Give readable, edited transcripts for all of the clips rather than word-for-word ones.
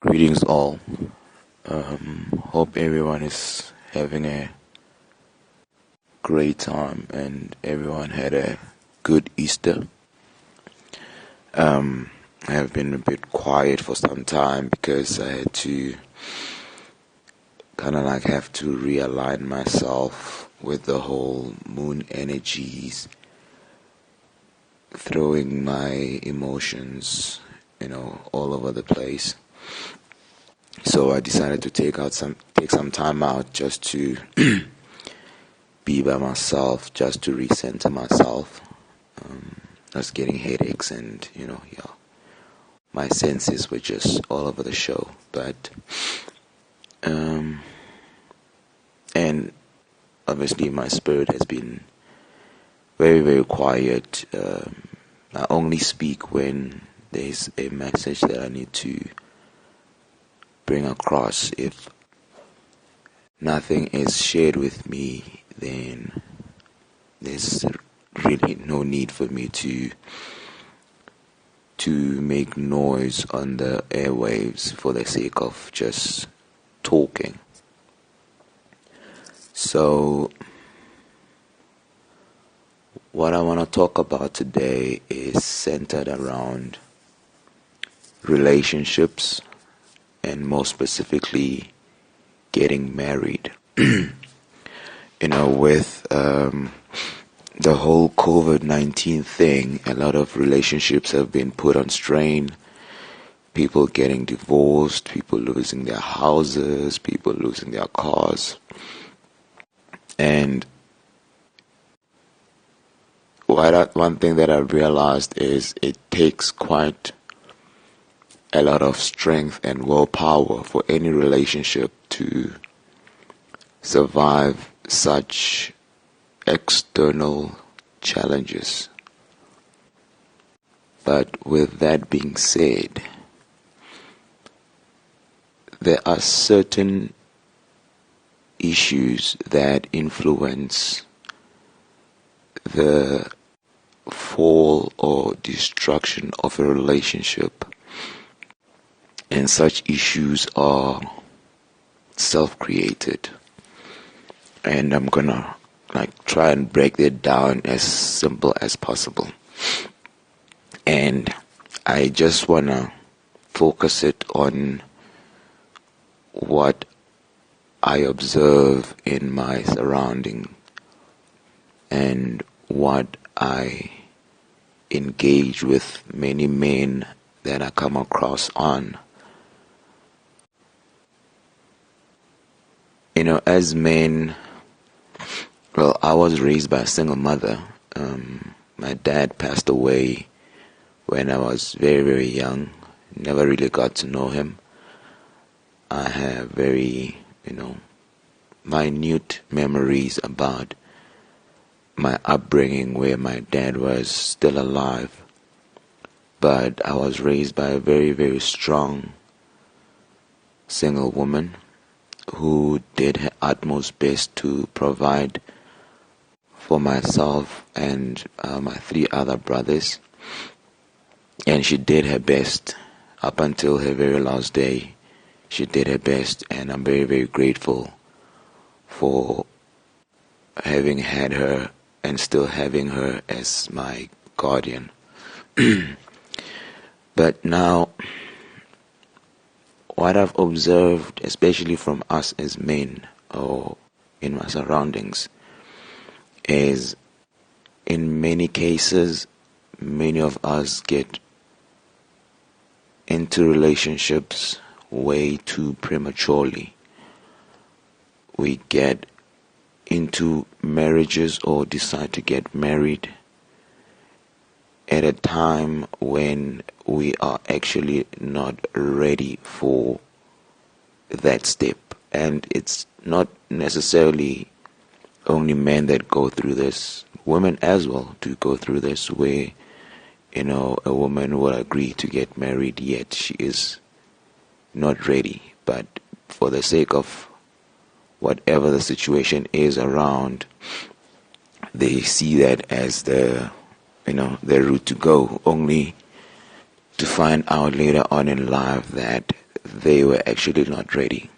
Greetings all. Hope everyone is having a great time and everyone had a good Easter. I have been a bit quiet for some time because I had to have to realign myself with the whole moon energies, throwing my emotions, all over the place. So I decided to take some time out just to be by myself, just to recenter myself. I was getting headaches and my senses were just all over the show. But and obviously my spirit has been very, very quiet. I only speak when there's a message that I need to bring across. If nothing is shared with me, then there's really no need for me to make noise on the airwaves for the sake of just talking. So what I want to talk about today is centered around relationships, and more specifically getting married. With the whole COVID-19 thing, a lot of relationships have been put on strain. People getting divorced, people losing their houses, people losing their cars. And one thing that I've realized is it takes quite a lot of strength and willpower for any relationship to survive such external challenges. But with that being said, there are certain issues that influence the fall or destruction of a relationship, and such issues are self-created. And I'm gonna try and break that down as simple as possible. And I just wanna focus it on what I observe in my surrounding and what I engage with many men that I come across on. As men, well, I was raised by a single mother. My dad passed away when I was very, very young. Never really got to know him. I have very, minute memories about my upbringing where my dad was still alive. But I was raised by a very, very strong single woman who did her utmost best to provide for myself and my 3 other brothers. And she did her best up until her very last day. She did her best, and I'm very, very grateful for having had her and still having her as my guardian. But now, what I've observed, especially from us as men or in my surroundings, is in many cases, many of us get into relationships way too prematurely. We get into marriages or decide to get married at a time when we are actually not ready for that step. And it's not necessarily only men that go through this. Women as well do go through this, where a woman will agree to get married, yet she is not ready. But for the sake of whatever the situation is around, they see that as the route to go, only to find out later on in life that they were actually not ready.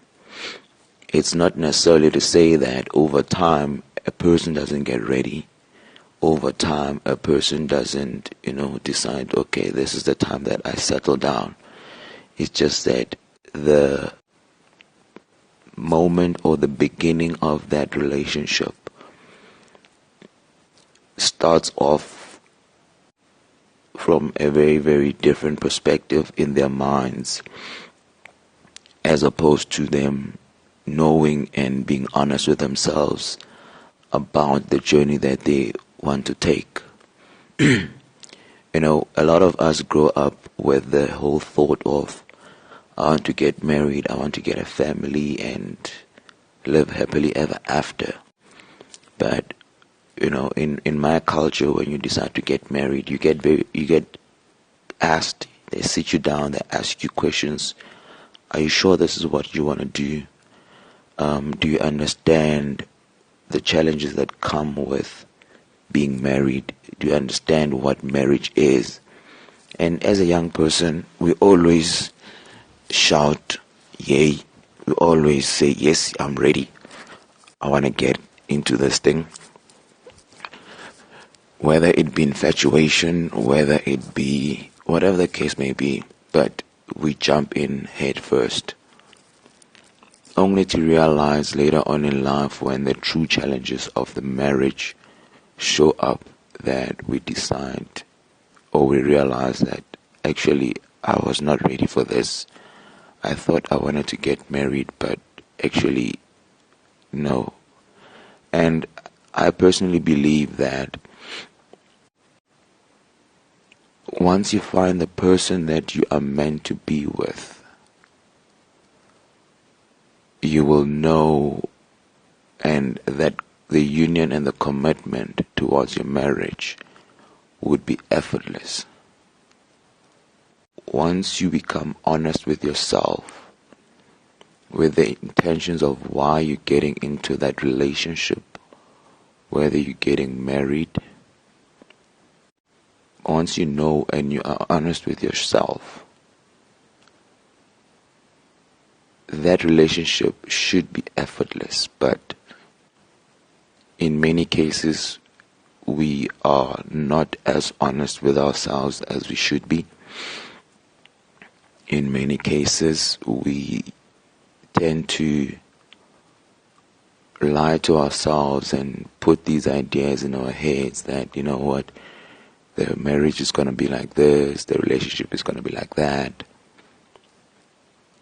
It's not necessarily to say that over time a person doesn't get ready. Over time a person doesn't, decide, okay, this is the time that I settle down. It's just that the moment or the beginning of that relationship starts off from a very, very different perspective in their minds, as opposed to them knowing and being honest with themselves about the journey that they want to take. A lot of us grow up with the whole thought of, I want to get married, I want to get a family and live happily ever after. But in my culture, when you decide to get married, you get asked. They sit you down, they ask you questions. Are you sure this is what you want to do? Do you understand the challenges that come with being married? Do you understand what marriage is? And as a young person, we always shout, yay. We always say, yes, I'm ready. I want to get into this thing. Whether it be infatuation, whether it be whatever the case may be, but we jump in head first, only to realize later on in life, when the true challenges of the marriage show up, that we decide, or we realize that actually I was not ready for this. I thought I wanted to get married, but actually no. And I personally believe that once you find the person that you are meant to be with, you will know, and that the union and the commitment towards your marriage would be effortless. Once you become honest with yourself, with the intentions of why you're getting into that relationship, whether you're getting married, once you know and you are honest with yourself, that relationship should be effortless. But in many cases, we are not as honest with ourselves as we should be. In many cases, we tend to lie to ourselves and put these ideas in our heads that, you know what, the marriage is going to be like this, the relationship is going to be like that,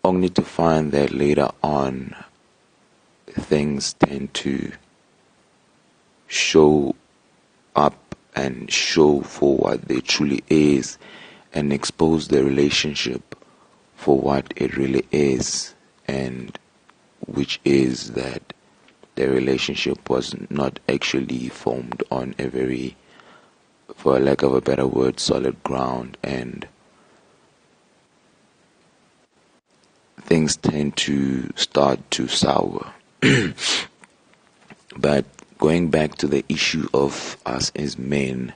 only to find that later on things tend to show up and show for what they truly is, and expose the relationship for what it really is, and which is that the relationship was not actually formed on a very, for lack of a better word, solid ground, and things tend to start to sour. But going back to the issue of us as men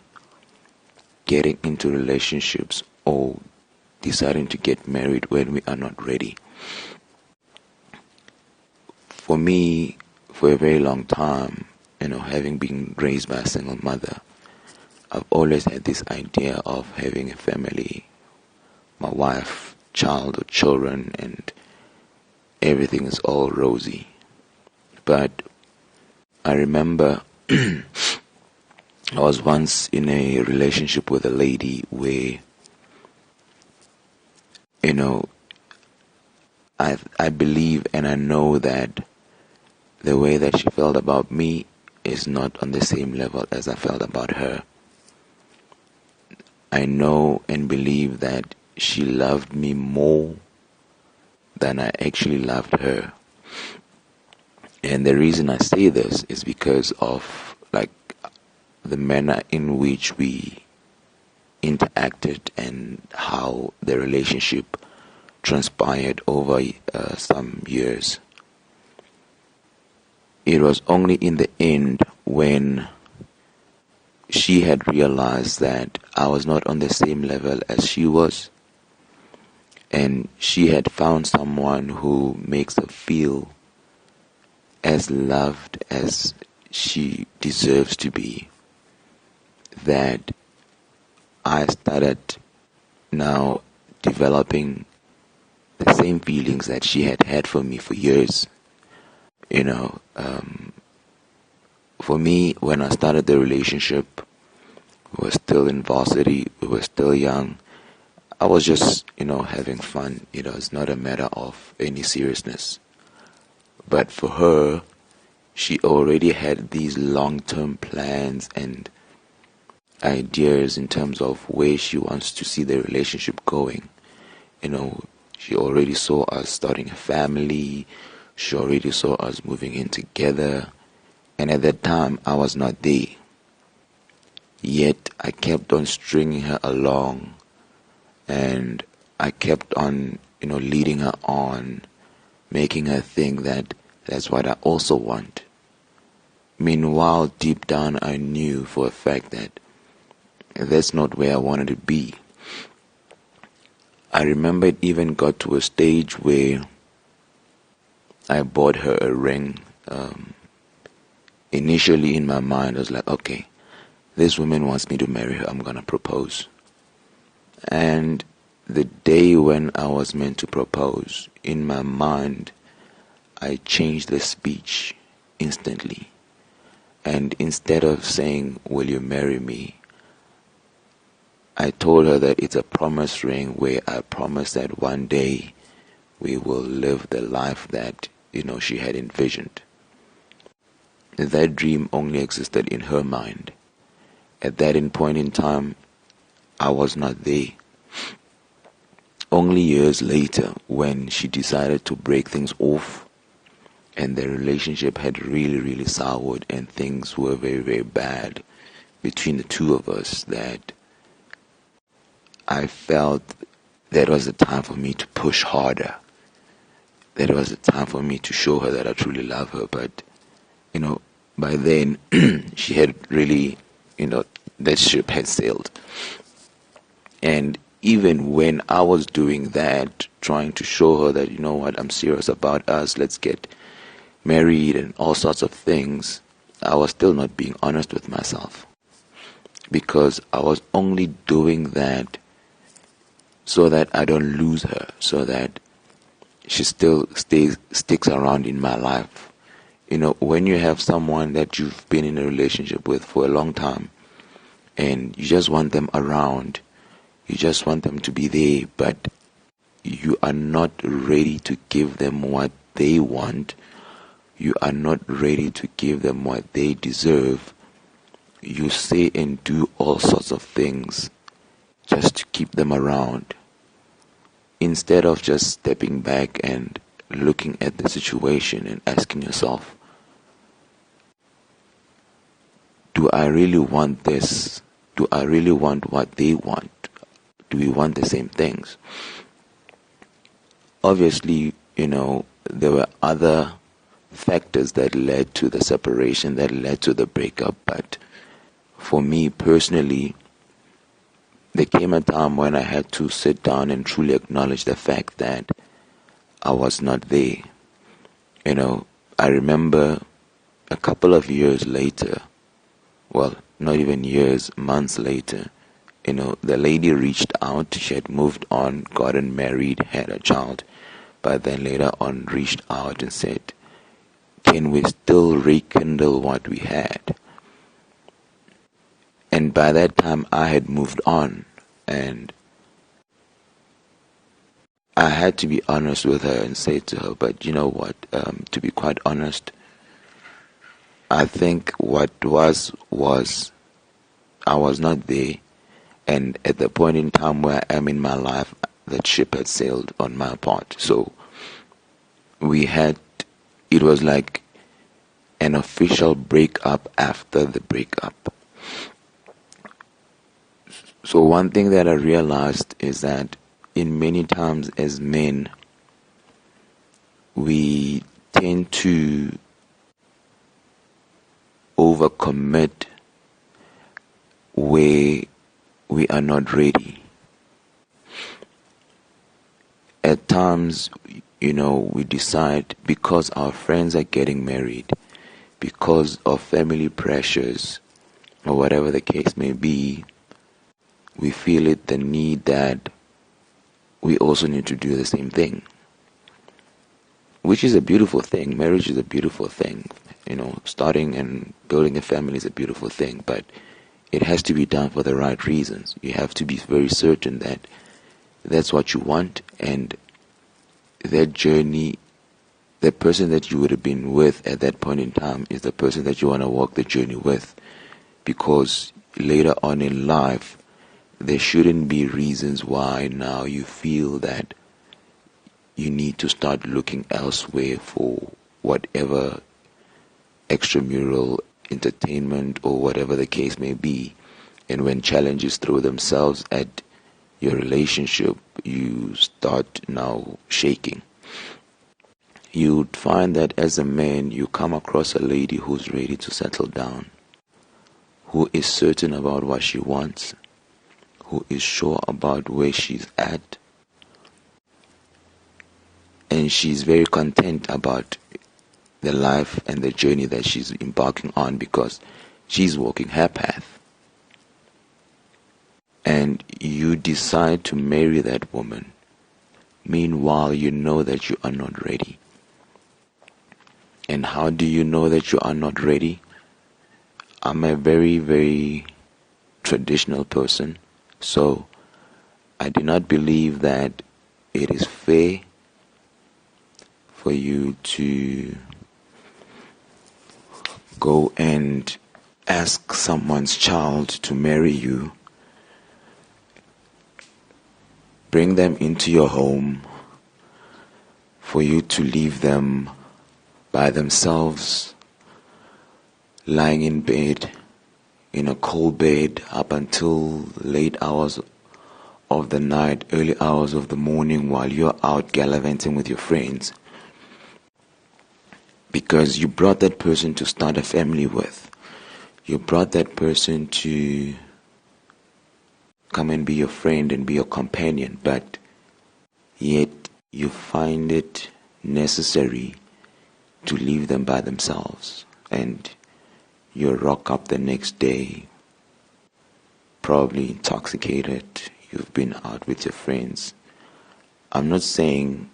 getting into relationships or deciding to get married when we are not ready. For me, for a very long time, having been raised by a single mother, I've always had this idea of having a family, my wife, child or children, and everything is all rosy. But I remember I was once in a relationship with a lady where, I believe and I know that the way that she felt about me is not on the same level as I felt about her. I know and believe that she loved me more than I actually loved her. And the reason I say this is because of the manner in which we interacted and how the relationship transpired over some years. It was only in the end when she had realized that I was not on the same level as she was, and she had found someone who makes her feel as loved as she deserves to be, that I started now developing the same feelings that she had had for me for years. You know, for me, when I started the relationship, we were still in varsity, we were still young. I was just, having fun. It's not a matter of any seriousness. But for her, she already had these long-term plans and ideas in terms of where she wants to see the relationship going. She already saw us starting a family. She already saw us moving in together. And at that time, I was not there. Yet, I kept on stringing her along, and I kept on, leading her on, making her think that that's what I also want. Meanwhile, deep down, I knew for a fact that that's not where I wanted to be. I remember it even got to a stage where I bought her a ring. Initially, in my mind, I was like, okay, this woman wants me to marry her, I'm going to propose. And the day when I was meant to propose, in my mind, I changed the speech instantly. And instead of saying, will you marry me? I told her that it's a promise ring where I promise that one day we will live the life that, she had envisioned. That dream only existed in her mind. At that point in time, I was not there. Only years later, when she decided to break things off, and the relationship had really, really soured, and things were very, very bad between the two of us, that I felt that was the time for me to push harder. That was the time for me to show her that I truly love her. But, by then, she had really, that ship had sailed. And even when I was doing that, trying to show her that, I'm serious about us, let's get married and all sorts of things, I was still not being honest with myself. Because I was only doing that so that I don't lose her, so that she still sticks around in my life. When you have someone that you've been in a relationship with for a long time, and you just want them around, you just want them to be there, but you are not ready to give them what they want, you are not ready to give them what they deserve, you say and do all sorts of things just to keep them around, instead of just stepping back and looking at the situation and asking yourself, do I really want this? Do I really want what they want? Do we want the same things? Obviously, there were other factors that led to the separation, that led to the breakup, but for me personally, there came a time when I had to sit down and truly acknowledge the fact that I was not there. I remember a couple of years later, well, not even years, months later, the lady reached out. She had moved on, gotten married, had a child, but then later on reached out and said, can we still rekindle what we had? And by that time, I had moved on, and I had to be honest with her and say to her, but you know what, to be quite honest, I think what was I was not there, and at the point in time where I am in my life, that ship had sailed on my part. So it was like an official breakup after the breakup. So one thing that I realized is that in many times as men, we tend to overcommit where we are not ready. At times, we decide because our friends are getting married, because of family pressures, or whatever the case may be, we feel it the need that we also need to do the same thing. Which is a beautiful thing. Marriage is a beautiful thing. Starting and building a family is a beautiful thing, but it has to be done for the right reasons. You have to be very certain that that's what you want, and that journey, the person that you would have been with at that point in time is the person that you want to walk the journey with. Because later on in life, there shouldn't be reasons why now you feel that you need to start looking elsewhere for whatever extramural entertainment or whatever the case may be. And when challenges throw themselves at your relationship, you start now shaking. You'd find that as a man, you come across a lady who's ready to settle down, who is certain about what she wants, who is sure about where she's at, and she's very content about the life and the journey that she's embarking on because she's walking her path. And you decide to marry that woman. Meanwhile, you know that you are not ready. And how do you know that you are not ready? I'm a very, very traditional person, so I do not believe that it is fair for you to go and ask someone's child to marry you, bring them into your home, for you to leave them by themselves, lying in bed, in a cold bed, up until late hours of the night, early hours of the morning, while you're out gallivanting with your friends. Because you brought that person to start a family with. You brought that person to come and be your friend and be your companion, but yet you find it necessary to leave them by themselves, and you rock up the next day, probably intoxicated. You've been out with your friends. I'm not saying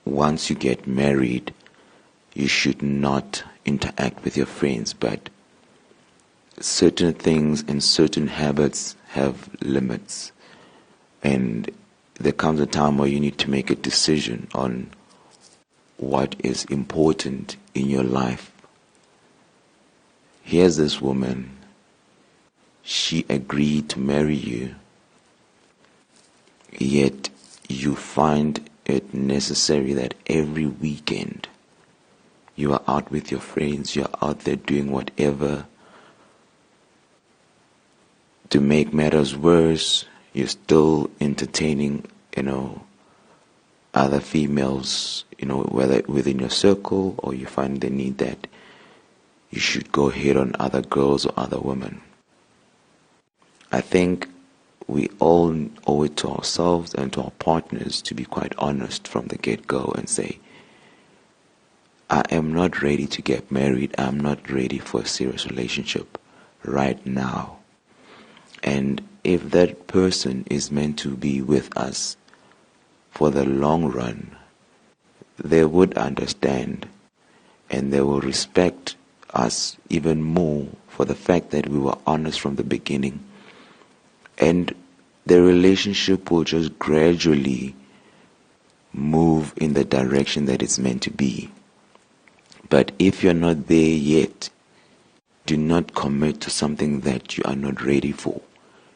once you get married you should not interact with your friends, but certain things and certain habits have limits, and there comes a time where you need to make a decision on what is important in your life. Here's this woman, she agreed to marry you, yet you find it necessary that every weekend you are out with your friends, you're out there doing whatever. To make matters worse, you're still entertaining, other females, whether within your circle, or you find the need that you should go hit on other girls or other women. I think we all owe it to ourselves and to our partners to be quite honest from the get-go and say, I am not ready to get married. I'm not ready for a serious relationship right now. And if that person is meant to be with us for the long run, they would understand and they will respect us even more for the fact that we were honest from the beginning. And the relationship will just gradually move in the direction that it's meant to be. But if you're not there yet, do not commit to something that you are not ready for.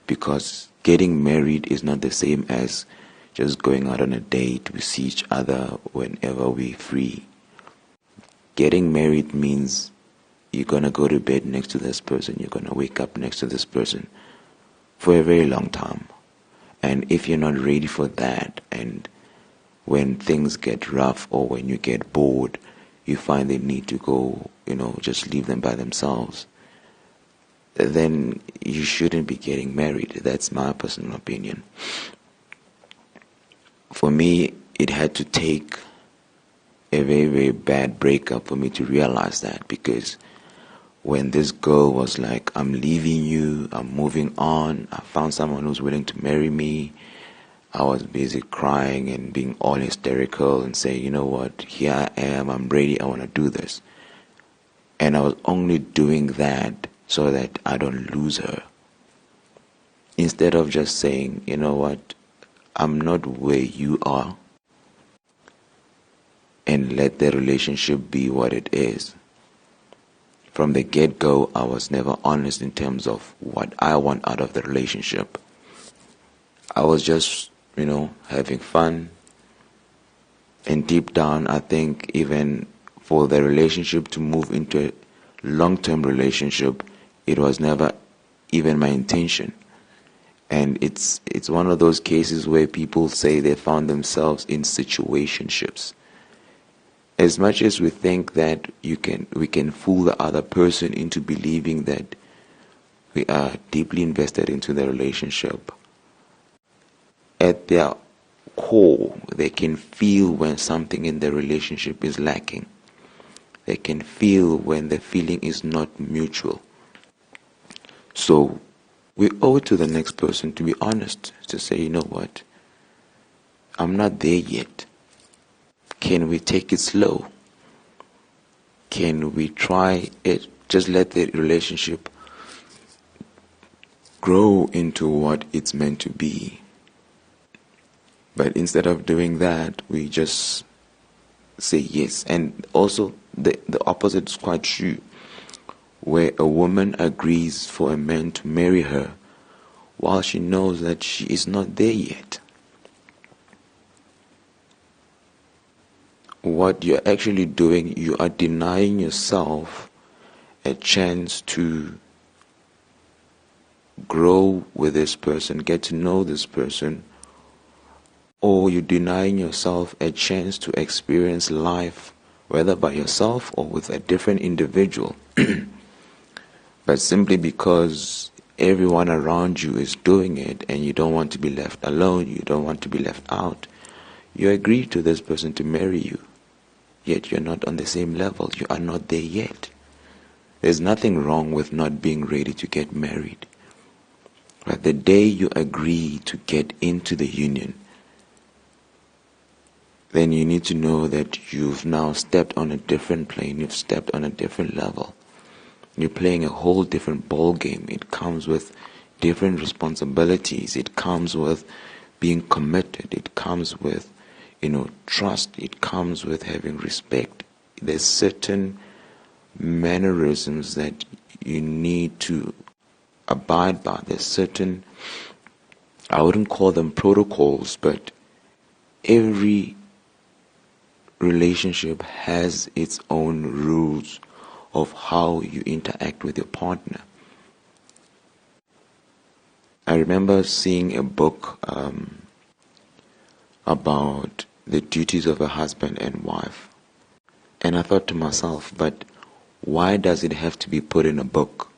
Because getting married is not the same as just going out on a date. We see each other whenever we're free. Getting married means you're going to go to bed next to this person. You're going to wake up next to this person for a very long time. And if you're not ready for that, and when things get rough or when you get bored, you find the need to go, just leave them by themselves, then you shouldn't be getting married. That's my personal opinion. For me, it had to take a very, very bad breakup for me to realize that, because when this girl was like, I'm leaving you, I'm moving on, I found someone who's willing to marry me, I was busy crying and being all hysterical and saying, you know what, here I am, I'm ready, I want to do this. And I was only doing that so that I don't lose her. Instead of just saying, you know what, I'm not where you are, and let the relationship be what it is. From the get-go, I was never honest in terms of what I want out of the relationship. I was just, having fun. And deep down, I think even for the relationship to move into a long-term relationship, it was never even my intention. And it's one of those cases where people say they found themselves in situationships. As much as we think that we can fool the other person into believing that we are deeply invested into the relationship, at their core, they can feel when something in the relationship is lacking. They can feel when the feeling is not mutual. So we owe it to the next person to be honest, to say, you know what, I'm not there yet. Can we take it slow? Can we try it? Just let the relationship grow into what it's meant to be. But instead of doing that, we just say yes. And also, the opposite is quite true, where a woman agrees for a man to marry her while she knows that she is not there yet. What you're actually doing, you are denying yourself a chance to grow with this person, get to know this person, or you're denying yourself a chance to experience life, whether by yourself or with a different individual. But simply because everyone around you is doing it and you don't want to be left alone, you don't want to be left out, you agree to this person to marry you. Yet you're not on the same level. You are not there yet. There's nothing wrong with not being ready to get married. But the day you agree to get into the union, then you need to know that you've now stepped on a different plane, you've stepped on a different level. You're playing a whole different ball game. It comes with different responsibilities. It comes with being committed. It comes with trust. It comes with having respect. There's certain mannerisms that you need to abide by. There's certain, I wouldn't call them protocols, but every relationship has its own rules of how you interact with your partner. I remember seeing a book about the duties of a husband and wife. And I thought to myself, but why does it have to be put in a book?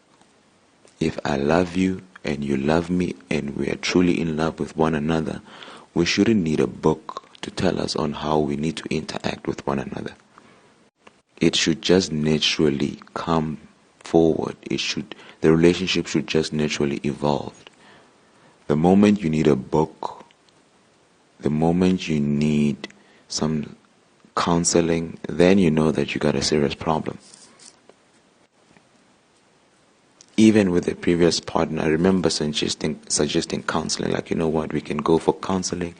If I love you and you love me and we are truly in love with one another, we shouldn't need a book to tell us on how we need to interact with one another. It should just naturally come forward. The relationship should just naturally evolve. The moment you need a book, the moment you need some counseling, then you know that you got a serious problem. Even with the previous partner, I remember suggesting counseling, like, you know what, we can go for counseling,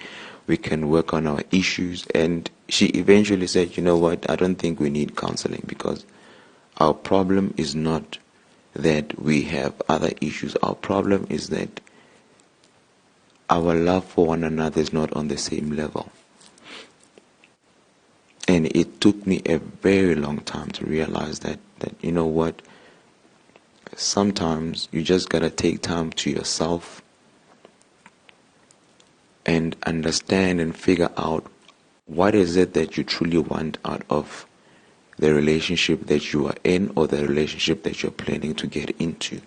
we can work on our issues, and she eventually said, you know what, I don't think we need counseling because our problem is not that we have other issues. Our problem is that our love for one another is not on the same level. And it took me a very long time to realize that you know what, sometimes you just gotta take time to yourself and understand and figure out what is it that you truly want out of the relationship that you are in or the relationship that you're planning to get into.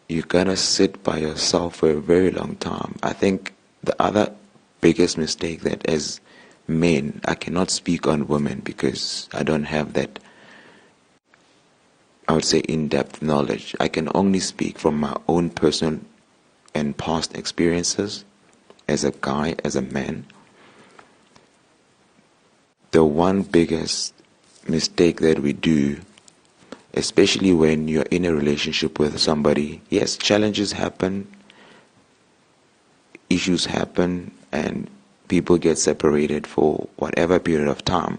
You gotta sit by yourself for a very long time. I think The other biggest mistake that as men, I cannot speak on women because I don't have that, I would say, in-depth knowledge. I can only speak from my own personal and past experiences as a guy, as a man. The one biggest mistake that we do, especially when you're in a relationship with somebody, yes, challenges happen, issues happen, and people get separated for whatever period of time.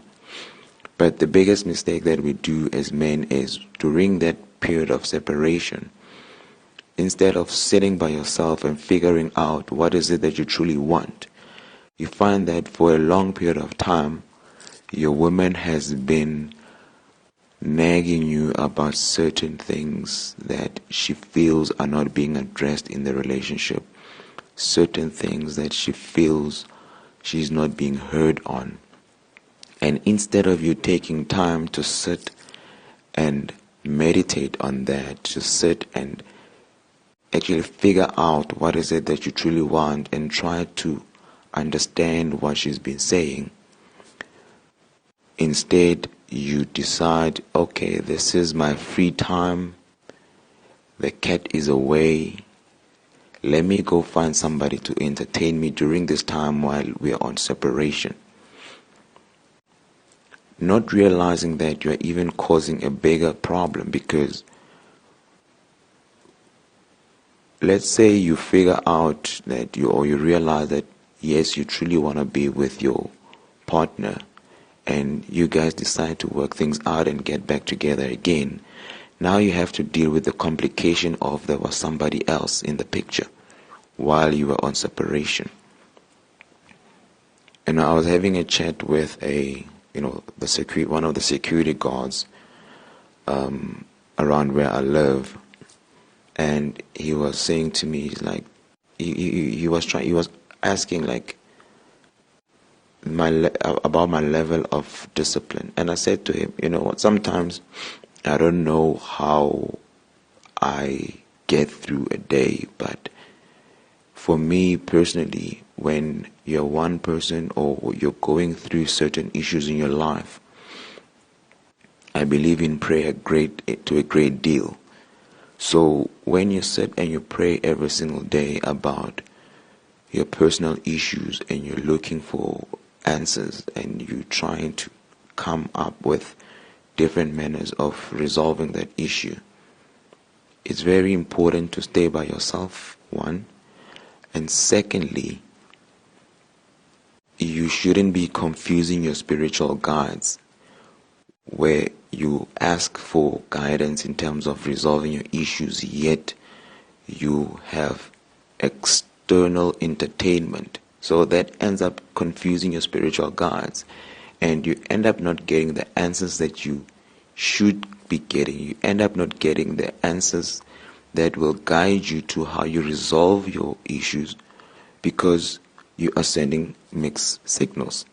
But the biggest mistake that we do as men is during that period of separation, instead of sitting by yourself and figuring out what is it that you truly want, you find that for a long period of time, your woman has been nagging you about certain things that she feels are not being addressed in the relationship, certain things that she feels she's not being heard on. And instead of you taking time to sit and meditate on that, to sit and actually figure out what is it that you truly want and try to understand what she's been saying, instead you decide, okay, this is my free time, the cat is away, let me go find somebody to entertain me during this time while we're on separation. Not realizing that you're even causing a bigger problem, because let's say you figure out that you realize that yes, you truly want to be with your partner, and you guys decide to work things out and get back together again. Now you have to deal with the complication of there was somebody else in the picture while you were on separation. And I was having a chat with one of the security guards around where I live, and he was saying to me, like, he was asking like about my level of discipline, and I said to him, you know what, sometimes I don't know how I get through a day, but for me personally, when you're one person or you're going through certain issues in your life, I believe in prayer to a great deal. So when you sit and you pray every single day about your personal issues and you're looking for answers and you're trying to come up with different manners of resolving that issue, it's very important to stay by yourself, one. And secondly, you shouldn't be confusing your spiritual guides, where you ask for guidance in terms of resolving your issues, yet you have external entertainment. So that ends up confusing your spiritual guides, and you end up not getting the answers that you should be getting. You end up not getting the answers that will guide you to how you resolve your issues, because you are sending mixed signals.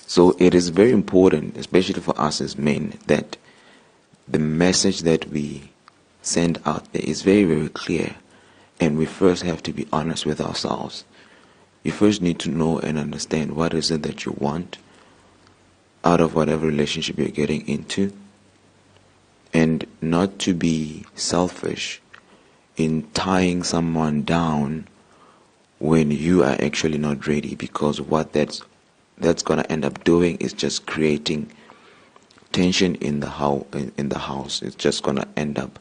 So it is very important, especially for us as men, that the message that we send out there is very, very clear, and we first have to be honest with ourselves. You first need to know and understand what is it that you want out of whatever relationship you're getting into, and not to be selfish in tying someone down when you are actually not ready, because what that's going to end up doing is just creating tension in the house. It's just going to end up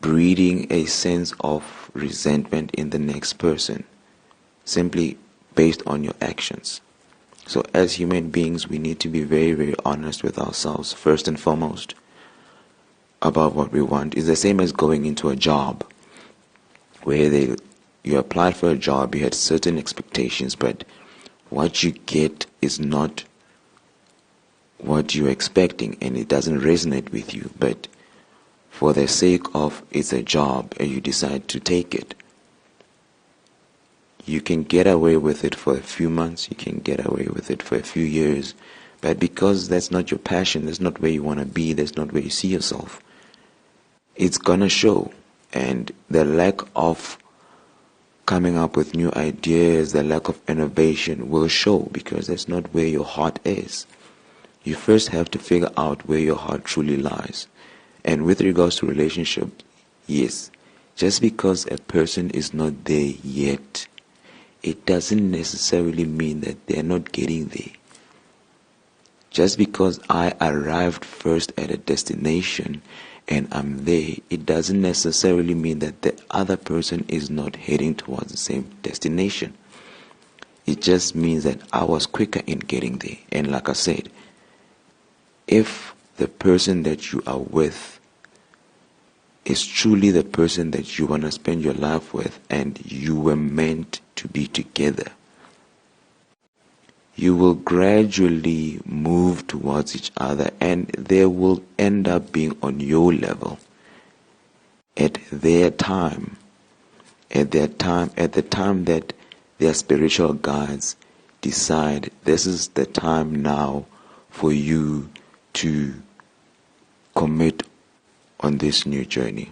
breeding a sense of resentment in the next person, simply based on your actions. So as human beings, we need to be very, very honest with ourselves, first and foremost, about what we want. It's the same as going into a job, where you applied for a job, you had certain expectations, but what you get is not what you're expecting, and it doesn't resonate with you. But for the sake of it's a job and you decide to take it, you can get away with it for a few months, you can get away with it for a few years, but because that's not your passion, that's not where you want to be, that's not where you see yourself, it's gonna show. And the lack of coming up with new ideas, the lack of innovation will show, because that's not where your heart is. You first have to figure out where your heart truly lies. And with regards to relationships, yes, just because a person is not there yet, it doesn't necessarily mean that they're not getting there. Just because I arrived first at a destination and I'm there, it doesn't necessarily mean that the other person is not heading towards the same destination. It just means that I was quicker in getting there. And like I said, if the person that you are with is truly the person that you want to spend your life with and you were meant to be together, you will gradually move towards each other and they will end up being on your level at their time, at the time that their spiritual guides decide this is the time now for you to commit on this new journey.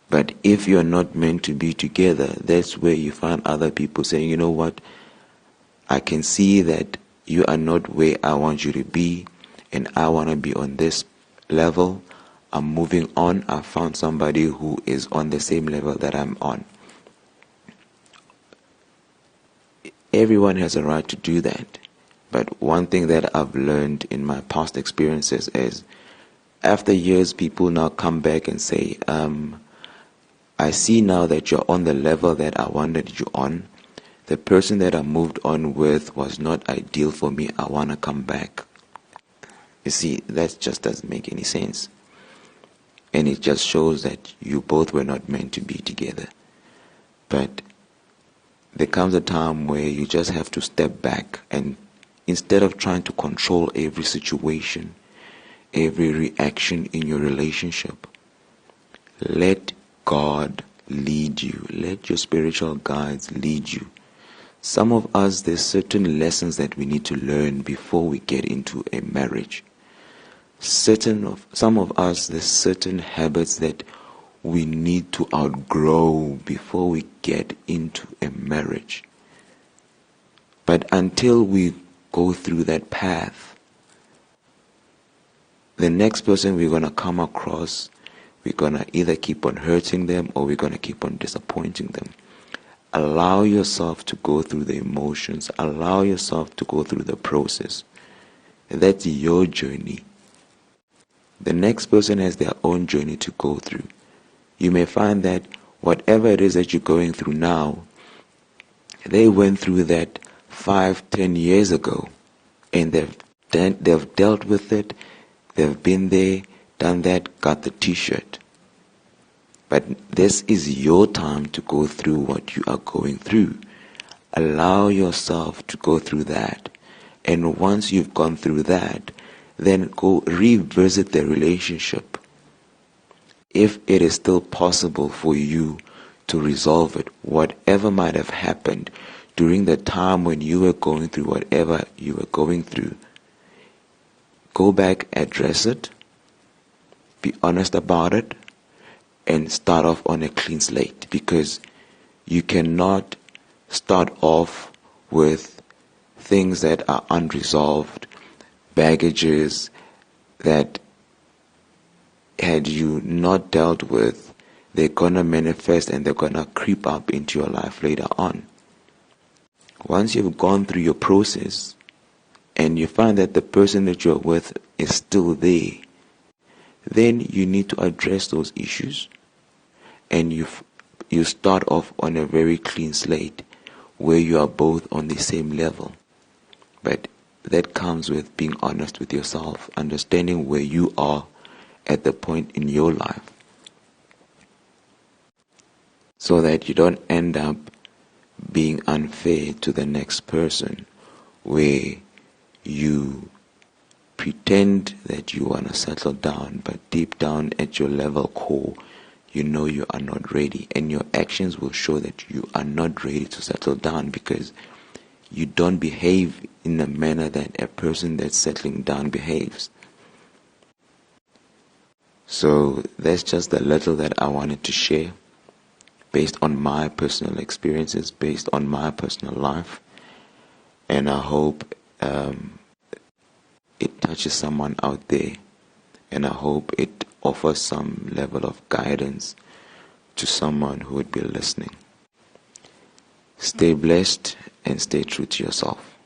But if you're not meant to be together, that's where you find other people saying, you know what, I can see that you are not where I want you to be, and I want to be on this level. I'm moving on. I found somebody who is on the same level that I'm on. Everyone has a right to do that. But one thing that I've learned in my past experiences is, after years, people now come back and say, I see now that you're on the level that I wanted you on. The person that I moved on with was not ideal for me. I want to come back. You see, that just doesn't make any sense. And it just shows that you both were not meant to be together. But there comes a time where you just have to step back, and instead of trying to control every situation, every reaction in your relationship, let God lead you. Let your spiritual guides lead you. Some of us, there's certain lessons that we need to learn before we get into a marriage. Some of us, there's certain habits that we need to outgrow before we get into a marriage. But until we go through that path, the next person we're going to come across, we're going to either keep on hurting them or we're going to keep on disappointing them. Allow yourself to go through the emotions. Allow yourself to go through the process. That's your journey. The next person has their own journey to go through. You may find that whatever it is that you're going through now, they went through that 5-10 years ago, and they've dealt with it. They've been there, done that, got the t-shirt. But this is your time to go through what you are going through. Allow yourself to go through that. And once you've gone through that, then go revisit the relationship. If it is still possible for you to resolve it, whatever might have happened during the time when you were going through whatever you were going through, go back, address it, be honest about it, and start off on a clean slate, because you cannot start off with things that are unresolved, baggages that had you not dealt with, they're going to manifest and they're going to creep up into your life later on. Once you've gone through your process and you find that the person that you're with is still there, then you need to address those issues, and you start off on a very clean slate where you are both on the same level. But that comes with being honest with yourself, understanding where you are at the point in your life, so that you don't end up being unfair to the next person, where you pretend that you want to settle down, but deep down at your level core, you know you are not ready, and your actions will show that you are not ready to settle down, because you don't behave in the manner that a person that's settling down behaves. So that's just the little that I wanted to share based on my personal experiences, based on my personal life. And I hope it touches someone out there. And I hope it offers some level of guidance to someone who would be listening. Stay blessed and stay true to yourself.